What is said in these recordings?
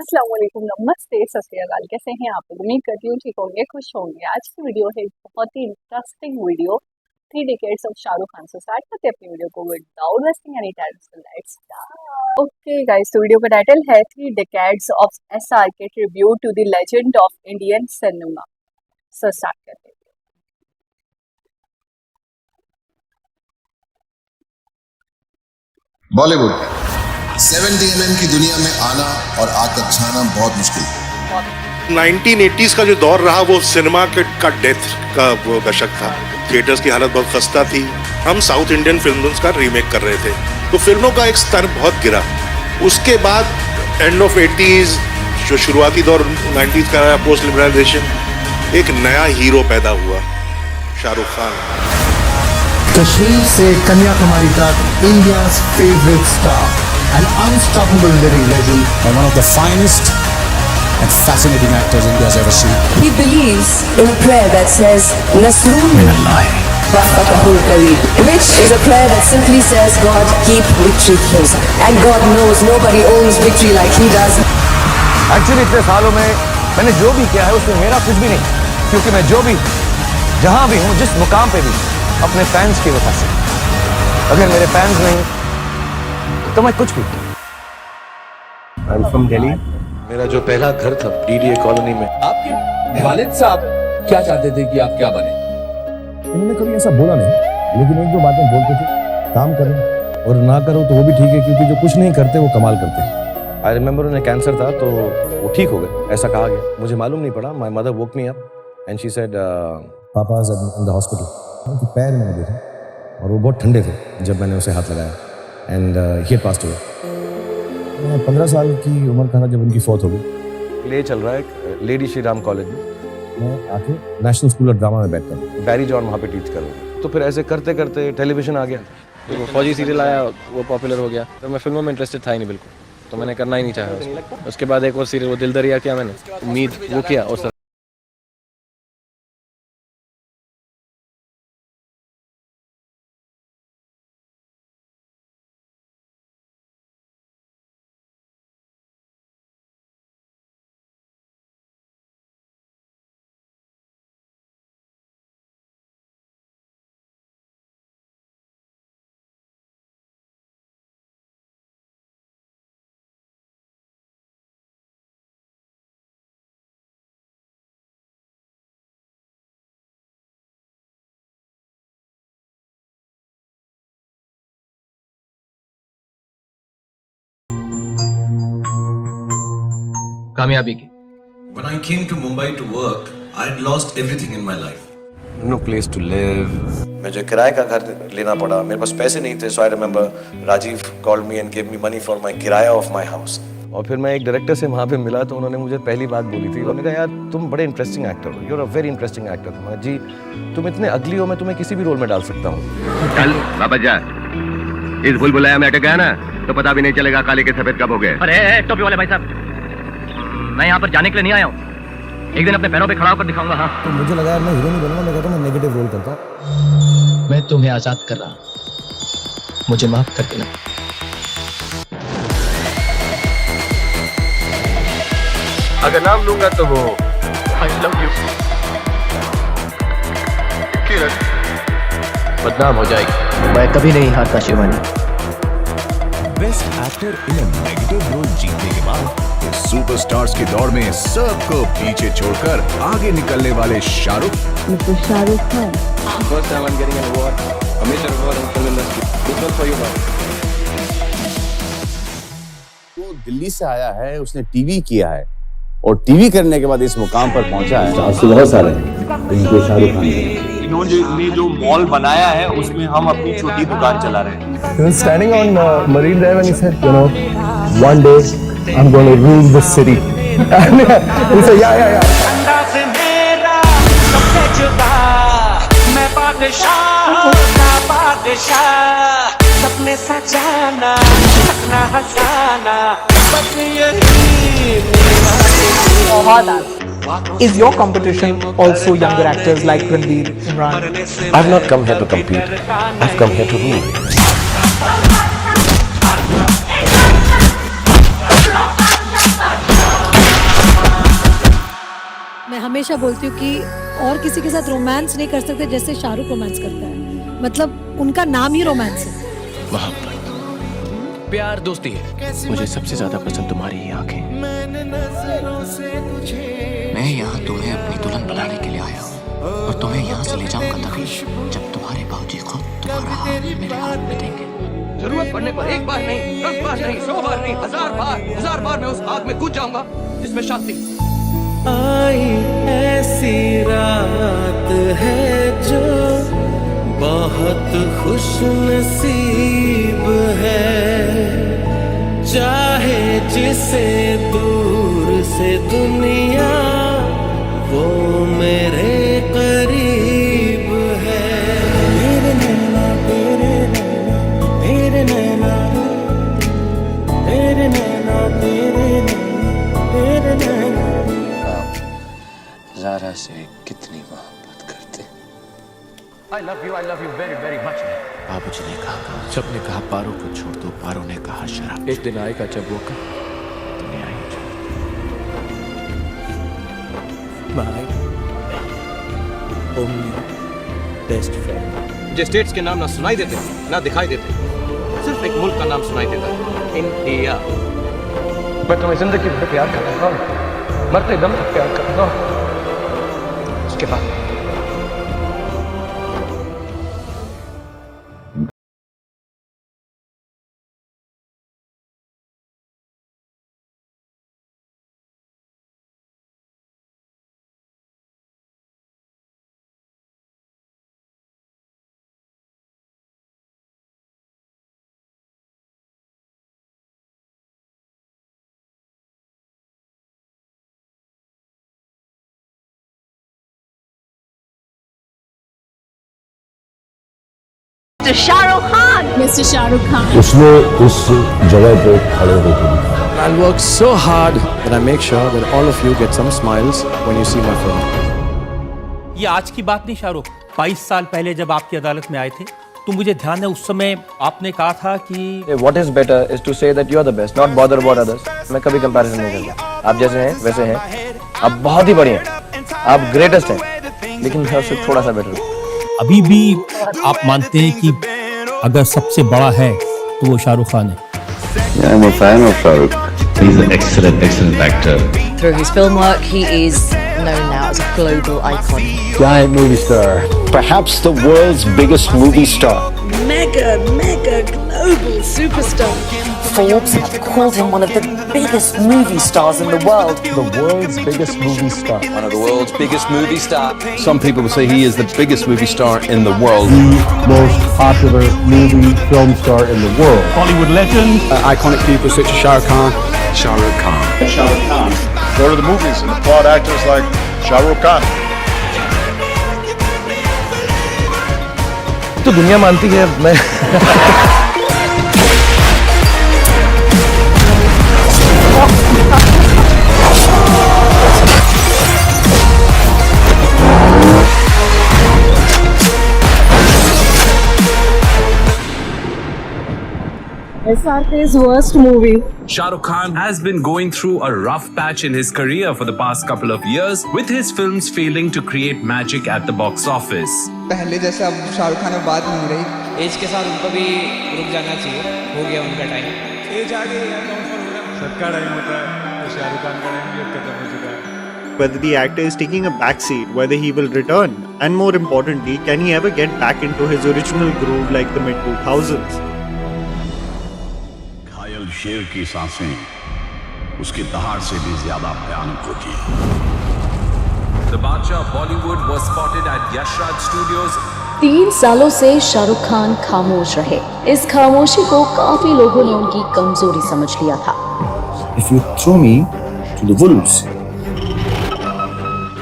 अस्सलाम वालेकुम, नमस्ते, सत श्री अकाल। कैसे हैं आप लोग? उम्मीद करती हूँ ठीक होंगे, खुश होंगे। आज की वीडियो है एक बहुत ही interesting video, 3 decades of Shahrukh Khan. से स्टार्ट करते हैं अपनी वीडियो को without wasting any time. So let's start. Okay guys, तो वीडियो का टाइटल है 3 decades of SRK tribute to the legend of Indian cinema. So start करते हैं। बॉलीवुड 70 mm की दुनिया में आना और आकर छाना बहुत मुश्किल है। 1980s का जो दौर रहा वो सिनेमा का डेथ का वो दशक था। थिएटर्स की हालत बहुत खस्ता थी। हम साउथ इंडियन फिल्म्स का रीमेक कर रहे थे, तो फिल्मों का एक स्तर बहुत गिरा। उसके बाद एंड ऑफ 80s जो शुरुआती दौर 90s का पोस्ट लिबरलाइजेशन, एक नया हीरो पैदा हुआ, शाहरुख खान। कश्मीर से कन्याकुमारी तक, India's favorite star, an unstoppable living legend, and one of the finest and fascinating actors India's ever seen. He believes in a prayer that says Nasrun Minallah wa Fatahul Qareeb, which is a prayer that simply says, God, keep victory closer. And God knows nobody owns victory like he does. Actually इतने सालों में मैंने जो भी किया है उसमें मेरा कुछ भी नहीं, क्योंकि मैं जो भी जहां भी हूं, जिस मुकाम पे भी, अपने फैंस की वजह से। अगर मेरे फैंस नहीं तो मैं कुछ भी। I am from Delhi. मेरा जो पहला घर था डीडीए कॉलोनी में। आपके वालिद साहब क्या चाहते थे कि आप क्या बने? उन्होंने कभी ऐसा बोला नहीं, लेकिन एक दो बातें बोलते थे, काम करो और ना करो तो वो भी ठीक है, क्योंकि जो कुछ नहीं करते वो कमाल करते हैं। आई रिमेम्बर उन्हें कैंसर था तो वो ठीक हो गए, ऐसा कहा गया। मुझे मालूम नहीं पड़ा। My mother woke me up and she said पापा इज इन द हॉस्पिटल। उनके पैर मैंने देखे और वो बहुत ठंडे थे जब मैंने उसे हाथ लगाया, and he had passed away. 15 साल की उम्र था जब उनकी फौत हो गई। प्ले चल रहा है लेडी श्री राम कॉलेज में, मैं आके नेशनल स्कूल ऑफ ड्रामा में बैठता हूँ। बैरी जॉन वहाँ पे टीच कर रहा हूँ। तो फिर ऐसे करते करते टेलीविजन आ गया, तो वो फौजी सीरियल आया, वो पॉपुलर हो गया। तो मैं फिल्मों में इंटरेस्टेड था ही नहीं बिल्कुल, तो मैंने करना ही नहीं चाहा। उसके बाद एक और सीरियल वो दिल दरिया किया मैंने, उम्मीद वो किया, और कामयाबी की। When I came to Mumbai to work, I had lost everything in my life. No place to live. मुझे किराए का घर लेना पड़ा, मेरे पास पैसे नहीं थे। So I remember Rajiv called me and gave me money for my किराया of my house. और फिर मैं एक डायरेक्टर से वहाँ पे मिला तो उन्होंने मुझे पहली बात बोली थी, उन्होंने कहा यार तुम बड़े इंटरेस्टिंग एक्टर हो, you are a very interesting actor. मैं जी तुम इतने अगली हो, मैं तुम्हें किसी भी रोल में डाल सकता हूँ। चल वापस जा, इस भूल भुलैया में अटक गया ना तो पता भी नहीं चलेगा काले के सफेद कब हो गए। अरे टोपी वाले भाई साहब, मैं यहाँ पर जाने के लिए नहीं आया हूँ, एक दिन अपने पैरों पे खड़ा होकर दिखाऊंगा। हाँ, तो मुझे लगा यार मैं हीरो नहीं बनूंगा, मैं कहता हूँ मैं नेगेटिव रोल करता हूँ। मैं तुम्हें आजाद कर रहा, मुझे माफ कर देना। अगर नाम लूंगा तो वो I love you किरण बदनाम हो जाएगी। मैं कभी नहीं हारता Shivani. Best actor in a negative role जीतने के बाद सुपरस्टार्स की दौड़ में सबको पीछे छोड़कर आगे निकलने वाले Shahrukh. Mr. Shahrukh Khan. First time I'm getting an award, a major award in film industry. This one for you, man. वो दिल्ली से आया है, उसने टीवी किया है और टीवी करने के बाद इस मुकाम पर पहुंचा है। बहुत सारे इनको शाहरुख खान इन्होंने जो मॉल बनाया है उसमें हम अपनी छोटी दुकान चला रहे हैं। He was standing on Marine Drive and he said, you know, one day I'm going to rule the city. And he said, yeah. सपने सजाना, सपना हंसाना, बस Is your competition also younger actors like Ranveer, Imran? I've not come here to compete. I've come here to rule. हमेशा बोलती हूँ कि और किसी के साथ रोमांस नहीं कर सकते जैसे शाहरुख रोमांस करता है। मतलब उनका नाम ही रोमांस है। मोहब्बत, प्यार, दोस्ती है। मुझे सबसे ज्यादा पसंद तुम्हारी ये आंखें। मैं यहाँ तुम्हें अपनी दुल्हन बनाने के लिए आया हूँ और तुम्हें यहाँ से ले जाऊंगा तभी जब तुम्हारे बाबूजी खुद तुम्हारा हाथ मेरे हाथ में देंगे। जरूरत पड़ने पर एक बार नहीं, 10 बार नहीं, 100 बार नहीं, 1000 बार मैं उस आग में कूद जाऊंगा जिसमें शांति। आई ऐसी रात है जो बहुत खुश नसीब है, चाहे जिसे दूर से दुनिया वो मेरे करीब है। तेरे नैना तेरे नैना तेरे नैना तेरे नैना तेरे नैना तेरे नैना। ज़ारा से कितनी मोहब्बत करते। I love you very very much. बाबूजी ने कहा, सबने कहा पारो को छोड़ दो, पारो ने कहा शराब। एक दिन आएगा जब वो कहा दुनिया ही My only best friend. मुझे स्टेट्स के नाम ना सुनाई देते ना दिखाई देते, सिर्फ एक मुल्क का नाम सुनाई देता है, इंडिया। मैं तुम्हें जिंदगी भर प्यार करता हूँ, मरते दम तक प्यार करता हूँ। उसके बाद Shah Rukh Khan. Mr. Shah Rukh Khan. उसने उस जगह पे खड़े होकर दिखा। I'll work so hard that I make sure that all of you get some smiles when you see my film. ये आज की बात नहीं शाहरुख, 22 साल पहले जब आपकी अदालत में आए थे तो मुझे ध्यान है उस समय आपने कहा था कि What is better is to say that you are the best, not bother about others. मैं कभी कंपैरिजन नहीं करता। आप जैसे हैं वैसे हैं, आप बहुत ही बढ़िया हैं, आप ग्रेटेस्ट हैं, लेकिन मैं उससे थोड़ा सा बेटर हूँ। अभी भी आप मानते हैं कि अगर सबसे बड़ा है तो वो शाहरुख खान है। Yeah, I'm a fan of Shahrukh. He's an excellent actor. Through his film work, he is known now as a global icon. Giant movie star. Perhaps the world's biggest movie star. Mega global superstar. Forbes have called him one of the biggest movie stars in the world. The world's biggest movie star. One of the world's biggest movie stars. Some people would say he is the biggest movie star in the world. The most popular movie film star in the world. Hollywood legend. Iconic people such as Shah Rukh Khan. Shah Rukh Khan. Shah Rukh Khan. Go to the movies and applaud actors like Shah Rukh Khan. तो दुनिया मानती है मैं SRK's worst movie. Shah Rukh Khan has been going through a rough patch in his career for the past couple of years, with his films failing to create magic at the box office. पहले जैसे अब शाहरुख खान में बात नहीं रही। As के साथ उनको भी रुक जाना चाहिए, हो गया उनका टाइम। एज आ गई है, सबका टाइम होता है, तो शाहरुख खान का टाइम भी अब खत्म हो चुका है। Whether the actor is taking a backseat, whether he will return, and more importantly, can he ever get back into his original groove like the mid 2000s? घायल शेर की सांसें उसकी दहाड़ से भी ज्यादा भयानक होती है। The Badshah of Bollywood was spotted at Yash Raj Studios. 3 सालों से शाहरुख खान खामोश रहे। इस खामोशी को काफी लोगों ने उनकी कमजोरी समझ लिया था। If you throw me to the wolves,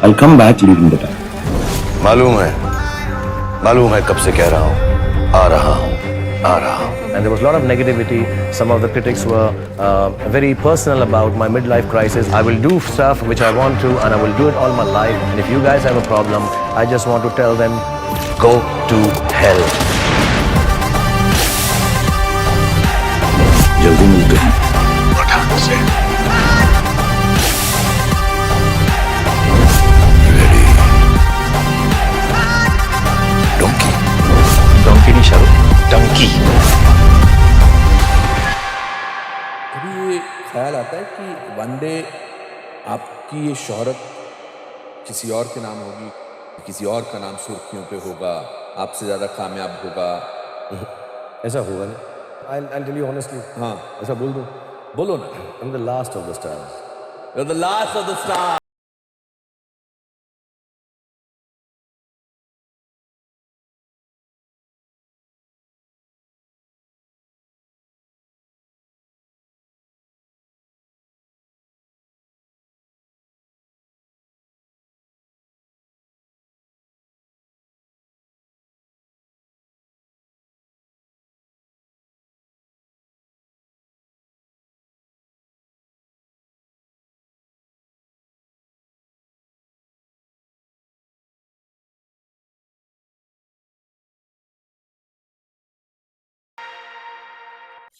I'll come back leading the time. मालूम है कब से कह रहा हूँ, आ रहा हूँ। And there was a lot of negativity. Some of the critics were very personal about my midlife crisis. I will do stuff which I want to, and I will do it all my life. And if you guys have a problem, I just want to tell them, go to hell. जल्दी मिलते हैं। पठान से one day आपकी ये शोहरत किसी और के नाम होगी, किसी और का नाम सुर्खियों पे होगा, आपसे ज़्यादा कामयाब होगा। ऐसा होगा नहीं। I'll tell you honestly. हाँ, ऐसा बोल दो। बोलो ना। I'm the last of the stars. You're the last of the stars.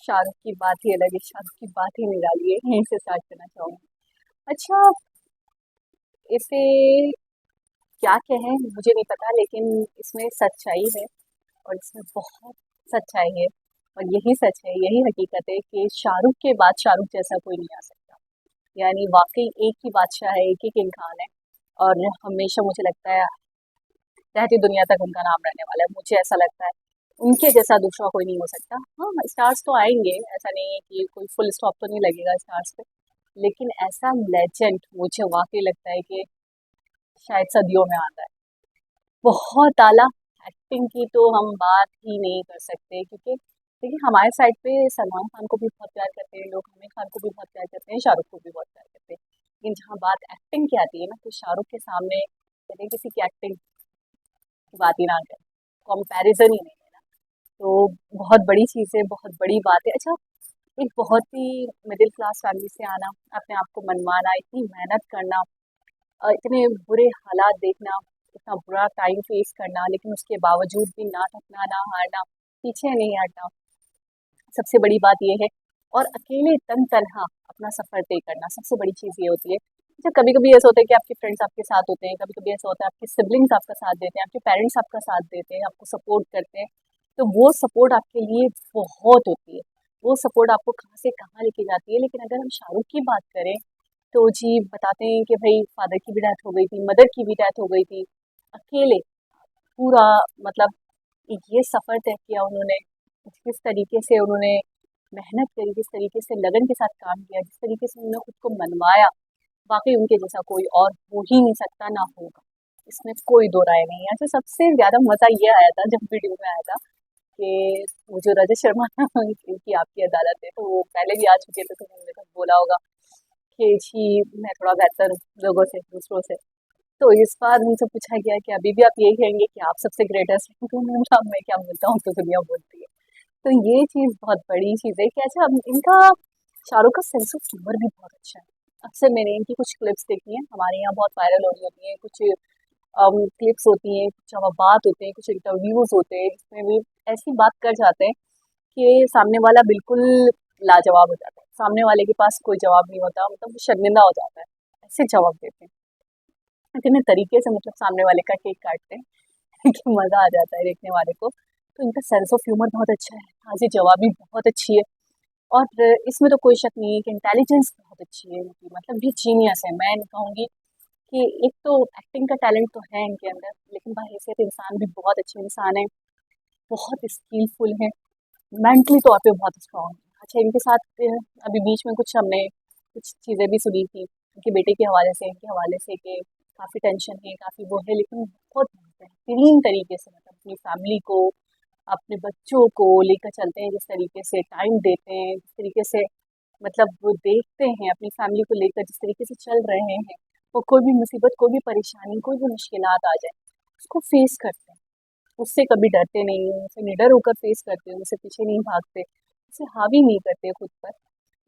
Shahrukh की बात ही अलग है, शाहरुख की बात ही निराली है, यहीं से स्टार्ट करना चाहूँगी। अच्छा, इसे क्या कहें मुझे नहीं पता, लेकिन इसमें सच्चाई है और इसमें बहुत सच्चाई है और यही सच है, यही हकीकत है कि शाहरुख के बाद शाहरुख जैसा कोई नहीं आ सकता। यानी वाक़ई एक ही बादशाह है, एक ही किंग खान है और हमेशा मुझे लगता है रहती दुनिया तक उनका नाम रहने वाला है, मुझे ऐसा लगता है। उनके जैसा दूसरा कोई नहीं हो सकता। हाँ, स्टार्स तो आएँगे, ऐसा नहीं है कि कोई फुल स्टॉप तो नहीं लगेगा स्टार्स पे, लेकिन ऐसा लेजेंड मुझे वाक़ई लगता है कि शायद सदियों में आता है। बहुत आला एक्टिंग की तो हम बात ही नहीं कर सकते, क्योंकि देखिए हमारे साइड पे सलमान खान को भी बहुत प्यार करते हैं लोग, आमिर खान को भी बहुत प्यार करते हैं, शाहरुख को भी बहुत प्यार करते हैं। लेकिन जहाँ बात एक्टिंग की आती है ना, तो शाहरुख के सामने कहते हैं किसी की एक्टिंग की बात ही ना करें, कंपैरिजन ही नहीं है ना। तो बहुत बड़ी चीज़ है, बहुत बड़ी बात है। अच्छा, एक बहुत ही मिडिल क्लास फैमिली से आना, अपने आप को मनवाना, इतनी मेहनत करना, इतने बुरे हालात देखना, इतना बुरा टाइम फेस करना, लेकिन उसके बावजूद भी ना थकना, ना हारना, पीछे नहीं हटना, सबसे बड़ी बात ये है। और अकेले तन्हा अपना सफ़र तय करना, सबसे बड़ी चीज़ ये होती है। अच्छा, कभी-कभी ऐसा होता है कि आपके फ्रेंड्स आपके साथ होते हैं, कभी-कभी ऐसा होता है आपके सिबलिंग्स आपका साथ देते हैं, आपके पेरेंट्स आपका साथ देते हैं, आपको सपोर्ट करते हैं, तो वो सपोर्ट आपके लिए बहुत होती है। वो सपोर्ट आपको कहाँ से कहाँ लेके जाती है। लेकिन अगर हम शाहरुख की बात करें, तो जी बताते हैं कि भई फादर की भी डेथ हो गई थी, मदर की भी डेथ हो गई थी। अकेले पूरा मतलब ये सफ़र तय किया उन्होंने, जिस तरीके से उन्होंने मेहनत करी, जिस तरीके से लगन के साथ काम किया, जिस तरीके से उन्होंने खुद को मनवाया, वाक़ई उनके जैसा कोई और हो ही नहीं सकता, ना होगा। इसमें कोई दो राय नहीं है। अच्छा, सबसे ज़्यादा मज़ा ये आया था जब वीडियो में आया था कि वो जो रजत शर्मा इनकी आपकी अदालत है, तो वो पहले भी आ चुके थे, तो उन्होंने तो बोला होगा कि जी मैं थोड़ा बेहतर हूँ लोगों से, दूसरों से। तो इस बार उनसे पूछा गया कि अभी भी आप यही कहेंगे कि आप सबसे ग्रेटेस्ट हैं? तो उन्होंने बोला मैं क्या बोलता हूँ तो दुनिया बोलती है। तो ये चीज़ बहुत बड़ी चीज़ है कि अच्छा इनका शाहरुख का सेंस ऑफ ह्यूमर भी बहुत अच्छा है। अक्सर मैंने इनकी कुछ क्लिप्स देखी हैं, हमारे यहाँ बहुत वायरल हो रही होती हैं, कुछ क्लिप्स होती हैं, कुछ जवाबात होते हैं, कुछ इंटरव्यूज़ होते हैं, जिसमें भी ऐसी बात कर जाते हैं कि सामने वाला बिल्कुल लाजवाब हो जाता है। सामने वाले के पास कोई जवाब नहीं होता, मतलब वो शर्मिंदा हो जाता है, ऐसे जवाब देते हैं। इतने तरीके से मतलब सामने वाले का केक काटते हैं कि मज़ा आ जाता है देखने वाले को। तो इनका सेंस ऑफ ह्यूमर बहुत अच्छा है, हाज़िर-जवाबी बहुत अच्छी है और इसमें तो कोई शक नहीं है कि इंटेलिजेंस बहुत अच्छी है इनकी, मतलब ये जीनियस है। मैं कहूँगी कि एक तो एक्टिंग का टैलेंट तो है इनके अंदर, लेकिन बहैसियत इंसान भी बहुत अच्छे इंसान हैं, बहुत स्किलफुल हैं, मेंटली तौर पे बहुत स्ट्रॉन्ग हैं। अच्छा, इनके साथ अभी बीच में कुछ हमने कुछ चीज़ें भी सुनी थी, उनके बेटे के हवाले से, इनके हवाले से कि काफ़ी टेंशन है, काफ़ी वो है, लेकिन बहुत बेहतरीन तरीके से मतलब अपनी फैमिली को, अपने बच्चों को लेकर चलते हैं, जिस तरीके से टाइम देते हैं, जिस तरीके से मतलब वो देखते हैं अपनी फैमिली को लेकर, जिस तरीके से चल रहे हैं, वो कोई भी मुसीबत, कोई भी परेशानी, कोई भी मुश्किलात आ जाए, उसको फेस करते हैं, उससे कभी डरते नहीं हैं, उसे निडर होकर फेस करते हैं, उससे पीछे नहीं भागते, उसे हावी नहीं करते खुद पर।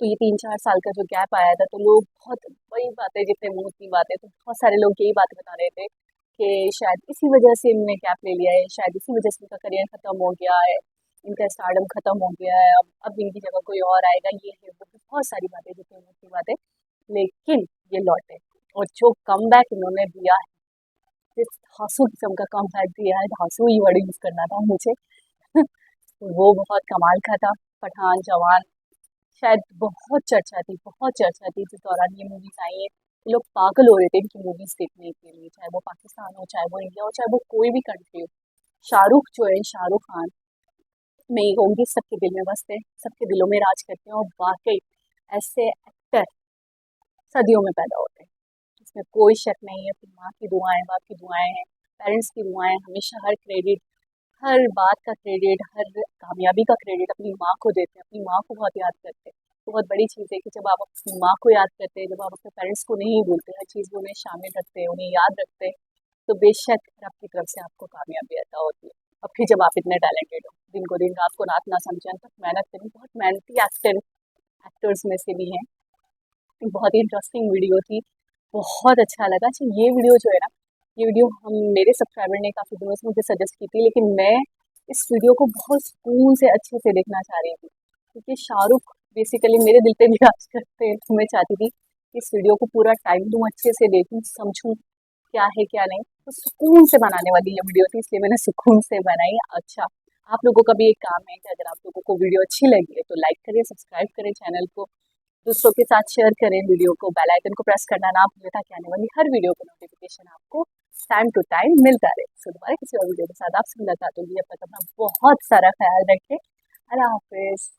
तो ये 3-4 साल का जो गैप आया था, तो लोग बहुत वही बातें, जितने मुँह उतनी बातें, तो बहुत सारे लोग यही बातें बता रहे थे कि शायद इसी वजह से इन्होंने गैप ले लिया है, शायद इसी वजह से इनका करियर ख़त्म हो गया है, इनका स्टारडम ख़त्म हो गया है, अब इनकी जगह कोई और आएगा, ये है वो है, बहुत सारी बातें, जितनी मुँह उतनी बातें। लेकिन ये लौटे और जो कमबैक इन्होंने दिया है, जिस धांसू किस्म का कमबैक दिया है, धांसू ही वर्ड यूज़ करना था मुझे वो बहुत कमाल का था। पठान, जवान शायद बहुत चर्चा थी जिस दौरान ये मूवीज आई है। लोग पागल हो रहे थे इनकी मूवीज देखने के लिए, चाहे वो पाकिस्तान हो, चाहे वो इंडिया हो, चाहे वो कोई भी कंट्री हो। शाहरुख जो है, शाहरुख खान, मैं ये कहूँगी सबके दिल में बसते हैं, सबके दिलों में राज करते हैं, और वाकई ऐसे एक्टर सदियों में पैदा होते हैं, इसमें कोई शक नहीं है। अपनी माँ की दुआएं, बाप की दुआएं हैं, पेरेंट्स की दुआएं, हमेशा हर क्रेडिट, हर बात का क्रेडिट, हर कामयाबी का क्रेडिट अपनी माँ को देते हैं, अपनी माँ को बहुत याद करते हैं। बहुत बड़ी चीज़ है कि जब आप अपनी माँ को याद करते हैं, जब आप अपने पेरेंट्स को नहीं भूलते, हर चीज़ में उन्हें शामिल रखते हैं, उन्हें याद रखते हैं, तो बेशक रब की तरफ से आपको कामयाबी अता होती है। और फिर जब आप इतने टैलेंटेड हो, दिन को दिन रात को रात ना समझें, तक मेहनत करें, बहुत मेहनती एक्टर्स में से भी हैं। बहुत ही इंटरेस्टिंग वीडियो थी, बहुत अच्छा लगा। अच्छा, ये वीडियो जो है ना, ये वीडियो मेरे सब्सक्राइबर ने काफ़ी दिनों से मुझे सजेस्ट की थी, लेकिन मैं इस वीडियो को बहुत सुकून से अच्छे से देखना चाह रही थी, क्योंकि शाहरुख बेसिकली मेरे दिल पे भी राज करते हैं, तो मैं चाहती थी कि इस वीडियो को पूरा टाइम दूँ, अच्छे से देखूँ, समझूँ क्या है क्या नहीं। तो सुकून से बनाने वाली ये वीडियो थी, इसलिए मैंने सुकून से बनाई। अच्छा, आप लोगों का भी एक काम है कि अगर आप लोगों को वीडियो अच्छी लगी है तो लाइक करें, सब्सक्राइब करें चैनल को, दूसरों के साथ शेयर करें वीडियो को, बेल आइकन को प्रेस करना ना भूलें, ताकि आने वाली हर वीडियो का नोटिफिकेशन आपको टाइम टू टाइम मिलता रहे। सो दोबारा किसी और वीडियो के साथ आपसे मुलाकात होगी। अब तक अपना बहुत सारा ख्याल रखें। अल्लाह हाफिज़।